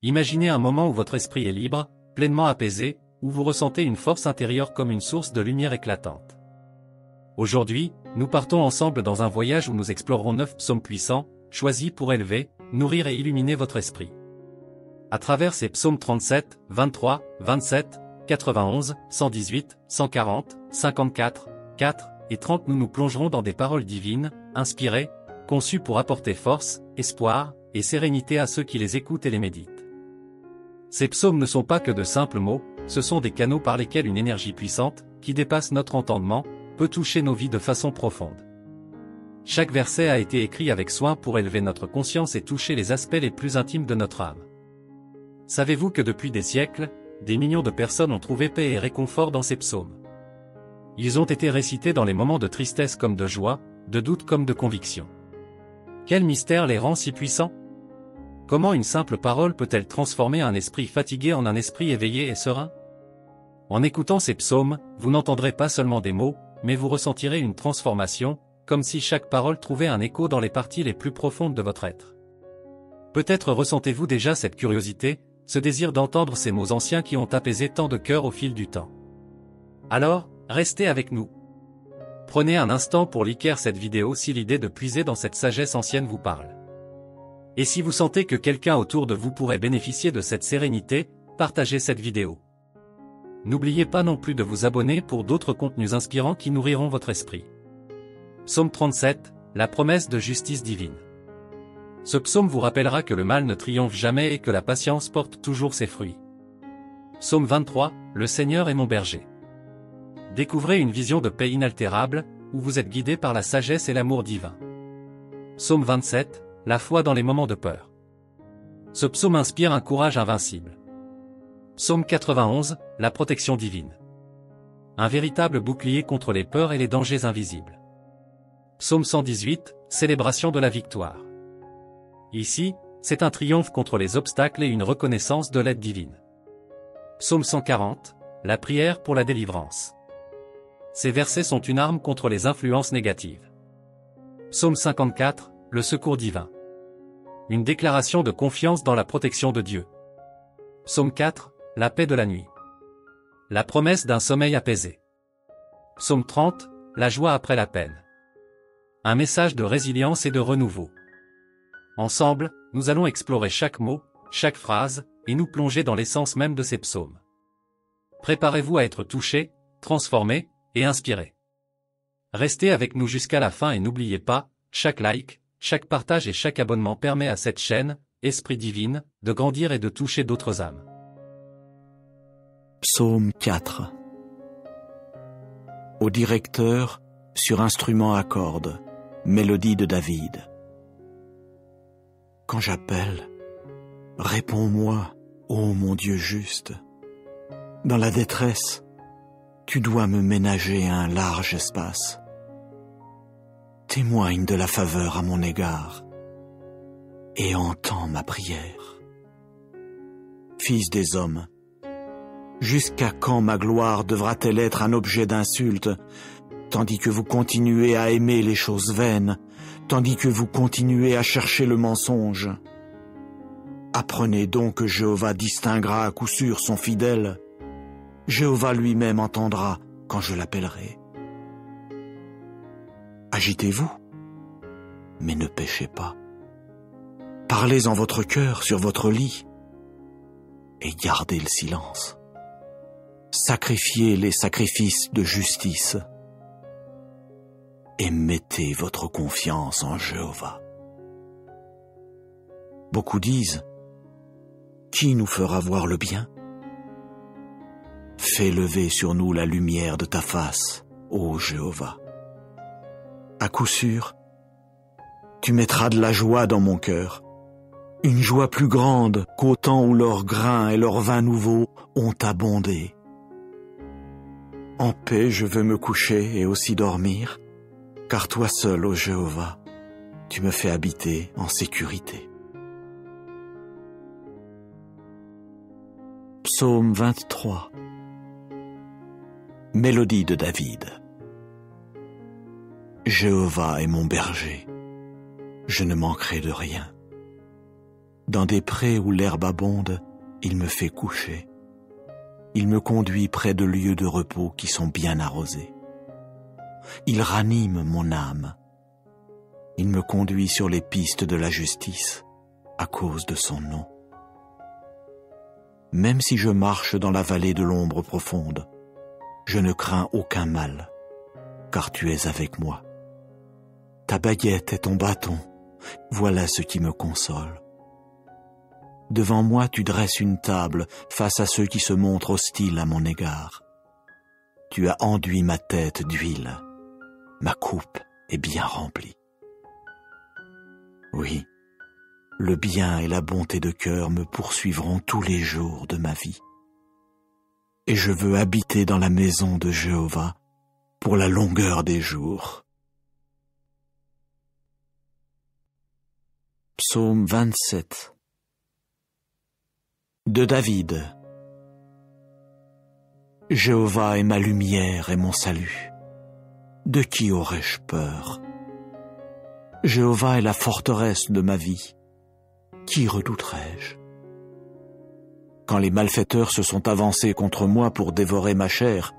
Imaginez un moment où votre esprit est libre, pleinement apaisé, où vous ressentez une force intérieure comme une source de lumière éclatante. Aujourd'hui, nous partons ensemble dans un voyage où nous explorerons 9 psaumes puissants, choisis pour élever, nourrir et illuminer votre esprit. À travers ces psaumes 37, 23, 27, 91, 118, 140, 54, 4 et 30, nous nous plongerons dans des paroles divines, inspirées, conçues pour apporter force, espoir et sérénité à ceux qui les écoutent et les méditent. Ces psaumes ne sont pas que de simples mots, ce sont des canaux par lesquels une énergie puissante, qui dépasse notre entendement, peut toucher nos vies de façon profonde. Chaque verset a été écrit avec soin pour élever notre conscience et toucher les aspects les plus intimes de notre âme. Savez-vous que depuis des siècles, des millions de personnes ont trouvé paix et réconfort dans ces psaumes? Ils ont été récités dans les moments de tristesse comme de joie, de doute comme de conviction. Quel mystère les rend si puissants? Comment une simple parole peut-elle transformer un esprit fatigué en un esprit éveillé et serein? En écoutant ces psaumes, vous n'entendrez pas seulement des mots, mais vous ressentirez une transformation, comme si chaque parole trouvait un écho dans les parties les plus profondes de votre être. Peut-être ressentez-vous déjà cette curiosité, ce désir d'entendre ces mots anciens qui ont apaisé tant de cœurs au fil du temps. Alors, restez avec nous. Prenez un instant pour liker cette vidéo si l'idée de puiser dans cette sagesse ancienne vous parle. Et si vous sentez que quelqu'un autour de vous pourrait bénéficier de cette sérénité, partagez cette vidéo. N'oubliez pas non plus de vous abonner pour d'autres contenus inspirants qui nourriront votre esprit. Psaume 37, la promesse de justice divine. Ce psaume vous rappellera que le mal ne triomphe jamais et que la patience porte toujours ses fruits. Psaume 23, le Seigneur est mon berger. Découvrez une vision de paix inaltérable, où vous êtes guidé par la sagesse et l'amour divin. Psaume 27, la foi dans les moments de peur. Ce psaume inspire un courage invincible. Psaume 91, la protection divine. Un véritable bouclier contre les peurs et les dangers invisibles. Psaume 118, célébration de la victoire. Ici, c'est un triomphe contre les obstacles et une reconnaissance de l'aide divine. Psaume 140, la prière pour la délivrance. Ces versets sont une arme contre les influences négatives. Psaume 54, le secours divin. Une déclaration de confiance dans la protection de Dieu. Psaume 4, la paix de la nuit. La promesse d'un sommeil apaisé. Psaume 30, la joie après la peine. Un message de résilience et de renouveau. Ensemble, nous allons explorer chaque mot, chaque phrase, et nous plonger dans l'essence même de ces psaumes. Préparez-vous à être touché, transformé, et inspiré. Restez avec nous jusqu'à la fin et n'oubliez pas, chaque like, chaque partage et chaque abonnement permet à cette chaîne, Esprit Divine, de grandir et de toucher d'autres âmes. Psaume 4. Au directeur, sur instrument à cordes, mélodie de David. Quand j'appelle, réponds-moi, ô mon Dieu juste. Dans la détresse, tu dois me ménager un large espace. Témoigne de la faveur à mon égard et entends ma prière. Fils des hommes, jusqu'à quand ma gloire devra-t-elle être un objet d'insulte, tandis que vous continuez à aimer les choses vaines, tandis que vous continuez à chercher le mensonge? Apprenez donc que Jéhovah distinguera à coup sûr son fidèle. Jéhovah lui-même entendra quand je l'appellerai. Agitez-vous, mais ne péchez pas. Parlez en votre cœur sur votre lit et gardez le silence. Sacrifiez les sacrifices de justice et mettez votre confiance en Jéhovah. Beaucoup disent, qui nous fera voir le bien? Fais lever sur nous la lumière de ta face, ô Jéhovah. À coup sûr, tu mettras de la joie dans mon cœur, une joie plus grande qu'au temps où leurs grains et leurs vins nouveaux ont abondé. En paix je veux me coucher et aussi dormir, car toi seul, ô Jéhovah, tu me fais habiter en sécurité. Psaume 23. Mélodie de David. Jéhovah est mon berger, je ne manquerai de rien. Dans des prés où l'herbe abonde, il me fait coucher. Il me conduit près de lieux de repos qui sont bien arrosés. Il ranime mon âme. Il me conduit sur les pistes de la justice à cause de son nom. Même si je marche dans la vallée de l'ombre profonde, je ne crains aucun mal, car tu es avec moi. Ta baguette et ton bâton, voilà ce qui me console. Devant moi, tu dresses une table face à ceux qui se montrent hostiles à mon égard. Tu as enduit ma tête d'huile. Ma coupe est bien remplie. Oui, le bien et la bonté de cœur me poursuivront tous les jours de ma vie. Et je veux habiter dans la maison de Jéhovah pour la longueur des jours. Psaume 27 de David. Jéhovah est ma lumière et mon salut. De qui aurais-je peur? Jéhovah est la forteresse de ma vie. Qui redouterais-je? Quand les malfaiteurs se sont avancés contre moi pour dévorer ma chair,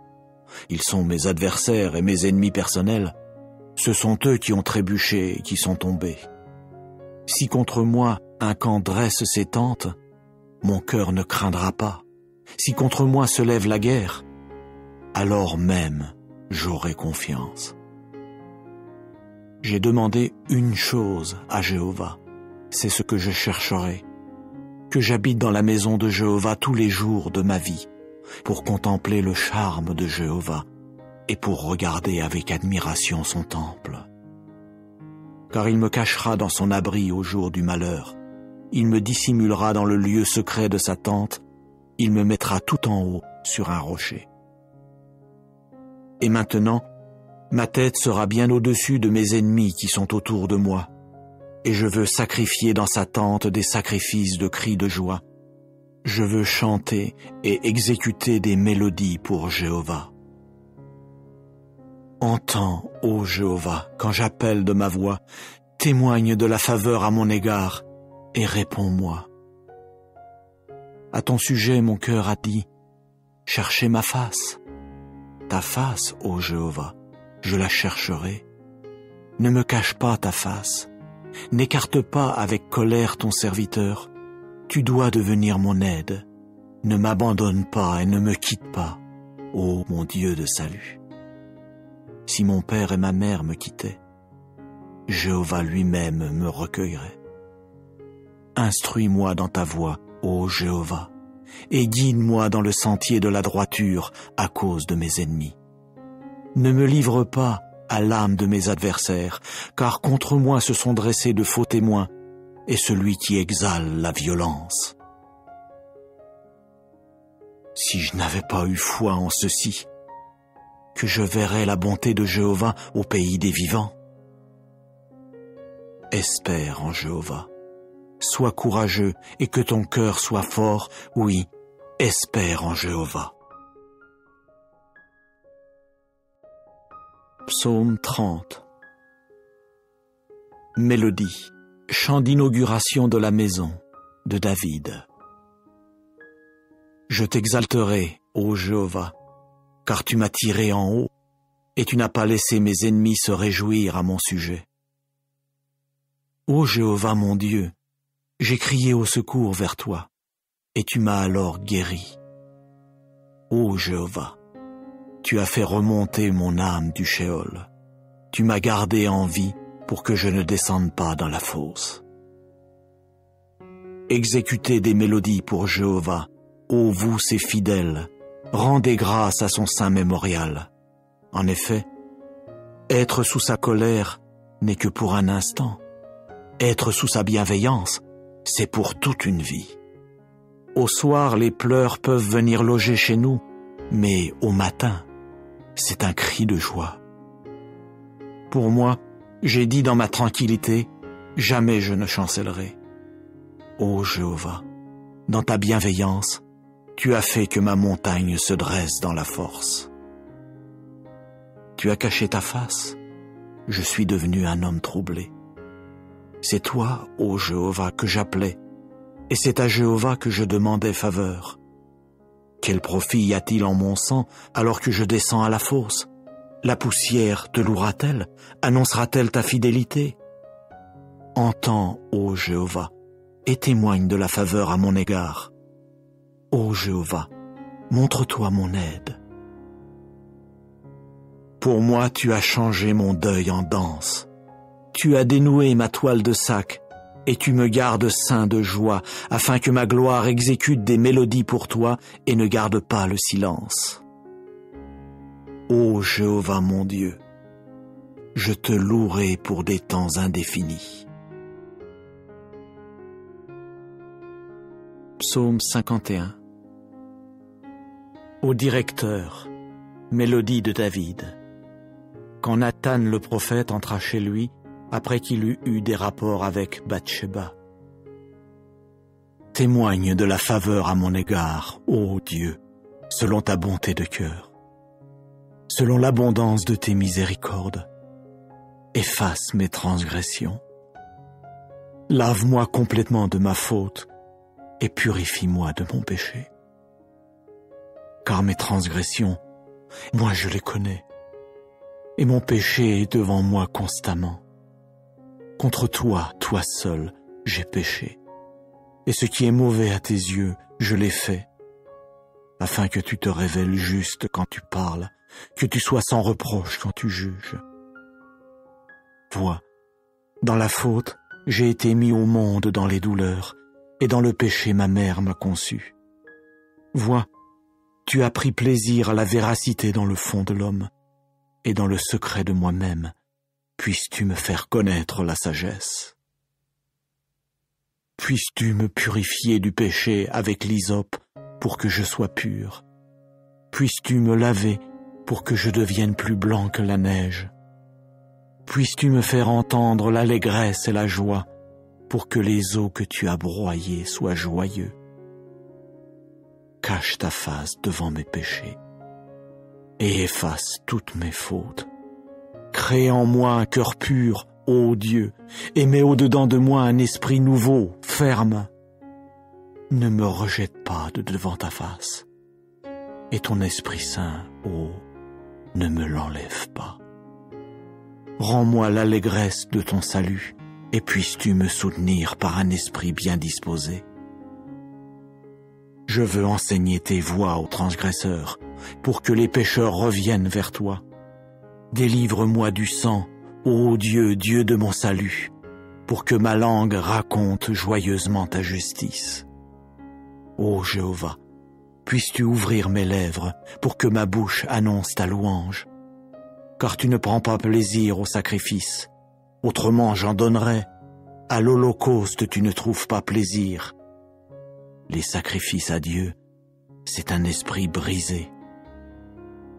ils sont mes adversaires et mes ennemis personnels. Ce sont eux qui ont trébuché et qui sont tombés. Si contre moi un camp dresse ses tentes, mon cœur ne craindra pas. Si contre moi se lève la guerre, alors même j'aurai confiance. J'ai demandé une chose à Jéhovah, c'est ce que je chercherai, que j'habite dans la maison de Jéhovah tous les jours de ma vie, pour contempler le charme de Jéhovah et pour regarder avec admiration son temple. Car il me cachera dans son abri au jour du malheur. Il me dissimulera dans le lieu secret de sa tente, il me mettra tout en haut sur un rocher. Et maintenant, ma tête sera bien au-dessus de mes ennemis qui sont autour de moi, et je veux sacrifier dans sa tente des sacrifices de cris de joie. Je veux chanter et exécuter des mélodies pour Jéhovah. Entends, ô Jéhovah, quand j'appelle de ma voix, témoigne de la faveur à mon égard, et réponds-moi. À ton sujet, mon cœur a dit, cherchez ma face. Ta face, ô Jéhovah, je la chercherai. Ne me cache pas ta face. N'écarte pas avec colère ton serviteur. Tu dois devenir mon aide. Ne m'abandonne pas et ne me quitte pas, ô mon Dieu de salut. Si mon père et ma mère me quittaient, Jéhovah lui-même me recueillerait. Instruis-moi dans ta voie, ô Jéhovah, et guide-moi dans le sentier de la droiture à cause de mes ennemis. Ne me livre pas à l'âme de mes adversaires, car contre moi se sont dressés de faux témoins, et celui qui exale la violence. Si je n'avais pas eu foi en ceci, que je verrais la bonté de Jéhovah au pays des vivants. Espère en Jéhovah. Sois courageux et que ton cœur soit fort, oui, espère en Jéhovah. Psaume 30. Mélodie, chant d'inauguration de la maison de David. Je t'exalterai, ô Jéhovah, car tu m'as tiré en haut, et tu n'as pas laissé mes ennemis se réjouir à mon sujet. Ô Jéhovah mon Dieu, j'ai crié au secours vers toi, et tu m'as alors guéri. Ô Jéhovah, tu as fait remonter mon âme du Sheol. Tu m'as gardé en vie pour que je ne descende pas dans la fosse. Exécutez des mélodies pour Jéhovah, ô vous ses fidèles, rendez grâce à son saint mémorial. En effet, être sous sa colère n'est que pour un instant. Être sous sa bienveillance, c'est pour toute une vie. Au soir, les pleurs peuvent venir loger chez nous, mais au matin, c'est un cri de joie. Pour moi, j'ai dit dans ma tranquillité, jamais je ne chancellerai. Ô Jéhovah, dans ta bienveillance, tu as fait que ma montagne se dresse dans la force. Tu as caché ta face, je suis devenu un homme troublé. C'est toi, ô Jéhovah, que j'appelais, et c'est à Jéhovah que je demandais faveur. Quel profit y a-t-il en mon sang alors que je descends à la fosse? La poussière te louera-t-elle? Annoncera-t-elle ta fidélité? Entends, ô Jéhovah, et témoigne de la faveur à mon égard. Ô Jéhovah, montre-toi mon aide. Pour moi, tu as changé mon deuil en danse. Tu as dénoué ma toile de sac, et tu me gardes saint de joie, afin que ma gloire exécute des mélodies pour toi et ne garde pas le silence. Ô Jéhovah mon Dieu, je te louerai pour des temps indéfinis. Psaume 51. Au directeur, mélodie de David. Quand Nathan le prophète entra chez lui, après qu'il eut eu des rapports avec Bathsheba. Témoigne de la faveur à mon égard, ô Dieu, selon ta bonté de cœur. Selon l'abondance de tes miséricordes, efface mes transgressions. Lave-moi complètement de ma faute et purifie-moi de mon péché. Car mes transgressions, moi je les connais, et mon péché est devant moi constamment. Contre toi, toi seul, j'ai péché, et ce qui est mauvais à tes yeux, je l'ai fait, afin que tu te révèles juste quand tu parles, que tu sois sans reproche quand tu juges. Vois, dans la faute, j'ai été mis au monde dans les douleurs, et dans le péché ma mère m'a conçu. Vois, tu as pris plaisir à la véracité dans le fond de l'homme, et dans le secret de moi-même, puisses-tu me faire connaître la sagesse. Puisses-tu me purifier du péché avec l'hysope pour que je sois pur. Puisses-tu me laver pour que je devienne plus blanc que la neige. Puisses-tu me faire entendre l'allégresse et la joie pour que les os que tu as broyés soient joyeux. Cache ta face devant mes péchés et efface toutes mes fautes. Crée en moi un cœur pur, ô Dieu, et mets au-dedans de moi un esprit nouveau, ferme. Ne me rejette pas de devant ta face, et ton Esprit Saint, ô, ne me l'enlève pas. Rends-moi l'allégresse de ton salut, et puisses-tu me soutenir par un esprit bien disposé. Je veux enseigner tes voies aux transgresseurs, pour que les pécheurs reviennent vers toi. Délivre-moi du sang, ô Dieu, Dieu de mon salut, pour que ma langue raconte joyeusement ta justice. Ô Jéhovah, puisses-tu ouvrir mes lèvres pour que ma bouche annonce ta louange. Car tu ne prends pas plaisir au sacrifice, autrement j'en donnerais. À l'holocauste tu ne trouves pas plaisir. Les sacrifices à Dieu, c'est un esprit brisé.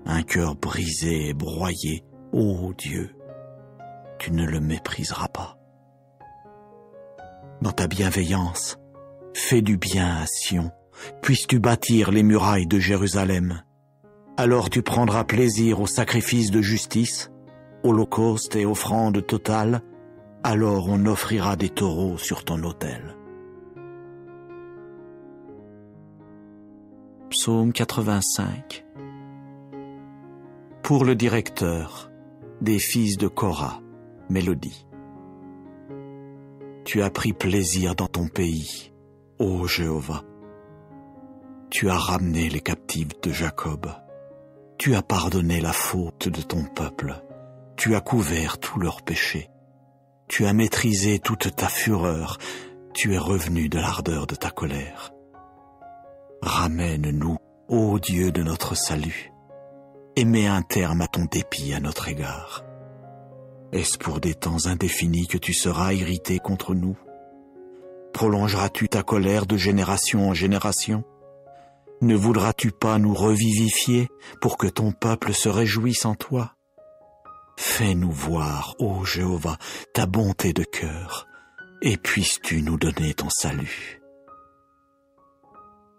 Un cœur brisé et broyé, ô Dieu, tu ne le mépriseras pas. Dans ta bienveillance, fais du bien à Sion, puisses-tu bâtir les murailles de Jérusalem. Alors tu prendras plaisir aux sacrifices de justice, holocaustes et offrandes totales, alors on offrira des taureaux sur ton autel. Psaume 85. Pour le directeur, des fils de Korah, mélodie. Tu as pris plaisir dans ton pays, ô Jéhovah. Tu as ramené les captifs de Jacob. Tu as pardonné la faute de ton peuple. Tu as couvert tous leurs péchés. Tu as maîtrisé toute ta fureur. Tu es revenu de l'ardeur de ta colère. Ramène-nous, ô Dieu de notre salut, et mets un terme à ton dépit à notre égard. Est-ce pour des temps indéfinis que tu seras irrité contre nous? Prolongeras-tu ta colère de génération en génération? Ne voudras-tu pas nous revivifier pour que ton peuple se réjouisse en toi? Fais-nous voir, ô Jéhovah, ta bonté de cœur, et puisses-tu nous donner ton salut.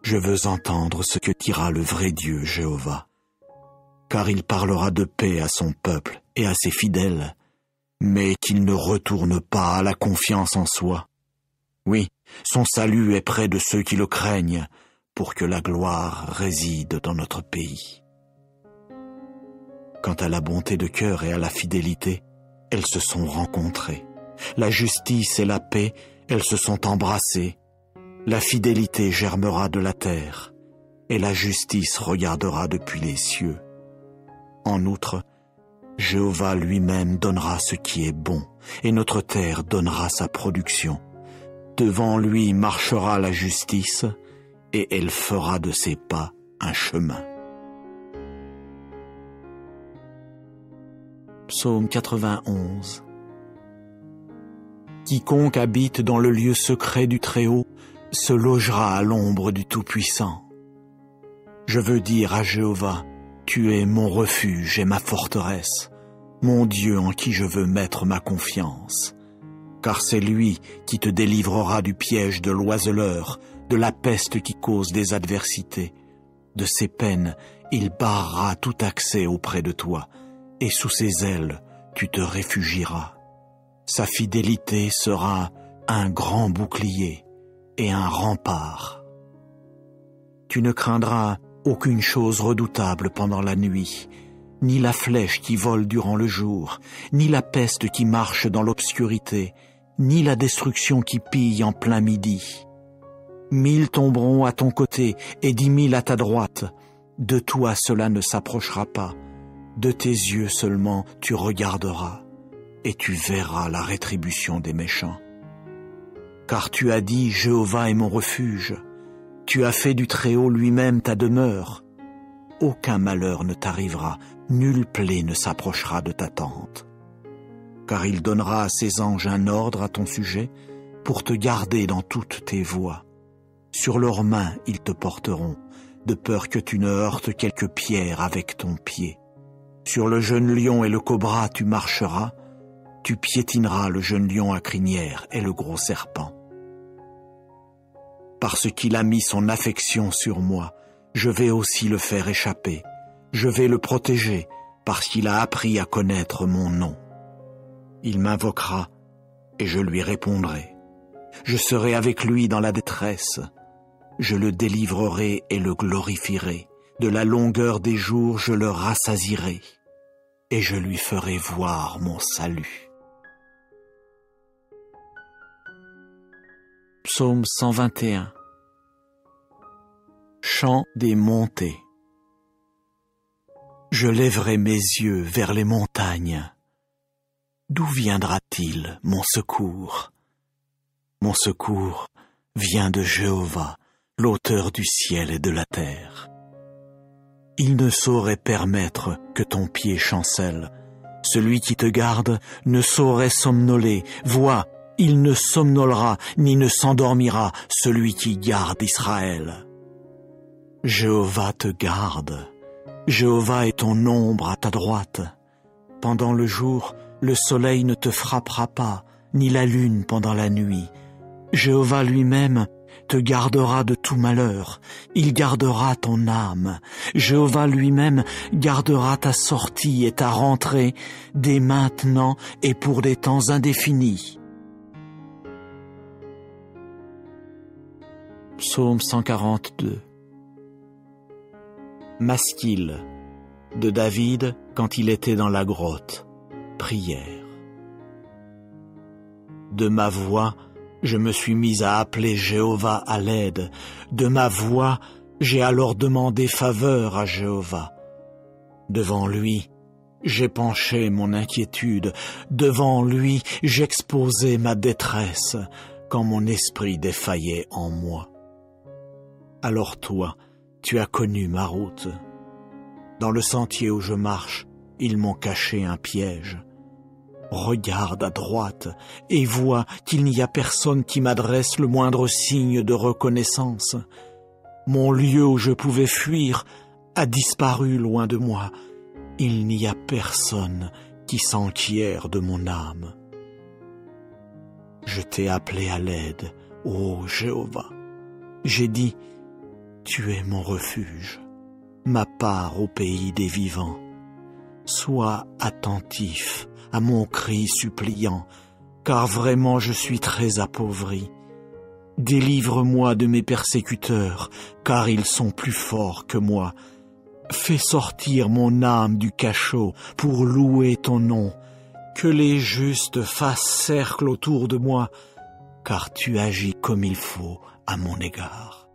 Je veux entendre ce que dira le vrai Dieu, Jéhovah, car il parlera de paix à son peuple et à ses fidèles, mais qu'il ne retourne pas à la confiance en soi, Oui, son salut est près de ceux qui le craignent, pour que la gloire réside dans notre pays. Quant à la bonté de cœur et à la fidélité, elles se sont rencontrées. La justice et la paix, elles se sont embrassées. La fidélité germera de la terre, et la justice regardera depuis les cieux. En outre, Jéhovah lui-même donnera ce qui est bon, et notre terre donnera sa production. Devant lui marchera la justice, et elle fera de ses pas un chemin. Psaume 91. Quiconque habite dans le lieu secret du Très-Haut se logera à l'ombre du Tout-Puissant. Je veux dire à Jéhovah, tu es mon refuge et ma forteresse, mon Dieu en qui je veux mettre ma confiance. Car c'est lui qui te délivrera du piège de l'oiseleur, de la peste qui cause des adversités. De ses peines, il barrera tout accès auprès de toi, et sous ses ailes, tu te réfugieras. Sa fidélité sera un grand bouclier et un rempart. Tu ne craindras aucune chose redoutable pendant la nuit, ni la flèche qui vole durant le jour, ni la peste qui marche dans l'obscurité, ni la destruction qui pille en plein midi. 1000 tomberont à ton côté et 10 000 à ta droite. De toi cela ne s'approchera pas. De tes yeux seulement tu regarderas, et tu verras la rétribution des méchants. Car tu as dit, Jéhovah est mon refuge. Tu as fait du Très-Haut lui-même ta demeure. Aucun malheur ne t'arrivera, nulle plaie ne s'approchera de ta tente. Car il donnera à ses anges un ordre à ton sujet, pour te garder dans toutes tes voies. Sur leurs mains ils te porteront, de peur que tu ne heurtes quelque pierre avec ton pied. Sur le jeune lion et le cobra tu marcheras, tu piétineras le jeune lion à crinière et le gros serpent. Parce qu'il a mis son affection sur moi, je vais aussi le faire échapper. Je vais le protéger, parce qu'il a appris à connaître mon nom. Il m'invoquera, et je lui répondrai. Je serai avec lui dans la détresse. Je le délivrerai et le glorifierai. De la longueur des jours, je le rassasierai, et je lui ferai voir mon salut. Psaume 121. Chant des montées. Je lèverai mes yeux vers les montagnes. D'où viendra-t-il mon secours? Mon secours vient de Jéhovah, l'auteur du ciel et de la terre. Il ne saurait permettre que ton pied chancelle. Celui qui te garde ne saurait somnoler. Vois, il ne somnolera ni ne s'endormira, celui qui garde Israël. Jéhovah te garde. Jéhovah est ton ombre à ta droite. Pendant le jour, le soleil ne te frappera pas, ni la lune pendant la nuit. Jéhovah lui-même te gardera de tout malheur. Il gardera ton âme. Jéhovah lui-même gardera ta sortie et ta rentrée dès maintenant et pour des temps indéfinis. Psaume 142. Masquil de David quand il était dans la grotte. Prière. De ma voix, je me suis mis à appeler Jéhovah à l'aide. De ma voix, j'ai alors demandé faveur à Jéhovah. Devant lui, j'ai penché mon inquiétude. Devant lui, j'exposais ma détresse quand mon esprit défaillait en moi. Alors toi, tu as connu ma route. Dans le sentier où je marche, ils m'ont caché un piège. Regarde à droite et vois qu'il n'y a personne qui m'adresse le moindre signe de reconnaissance. Mon lieu où je pouvais fuir a disparu loin de moi. Il n'y a personne qui s'enquiert de mon âme. Je t'ai appelé à l'aide, ô Jéhovah. J'ai dit, tu es mon refuge, ma part au pays des vivants. Sois attentif à mon cri suppliant, car vraiment je suis très appauvri. Délivre-moi de mes persécuteurs, car ils sont plus forts que moi. Fais sortir mon âme du cachot pour louer ton nom. Que les justes fassent cercle autour de moi, car tu agis comme il faut à mon égard.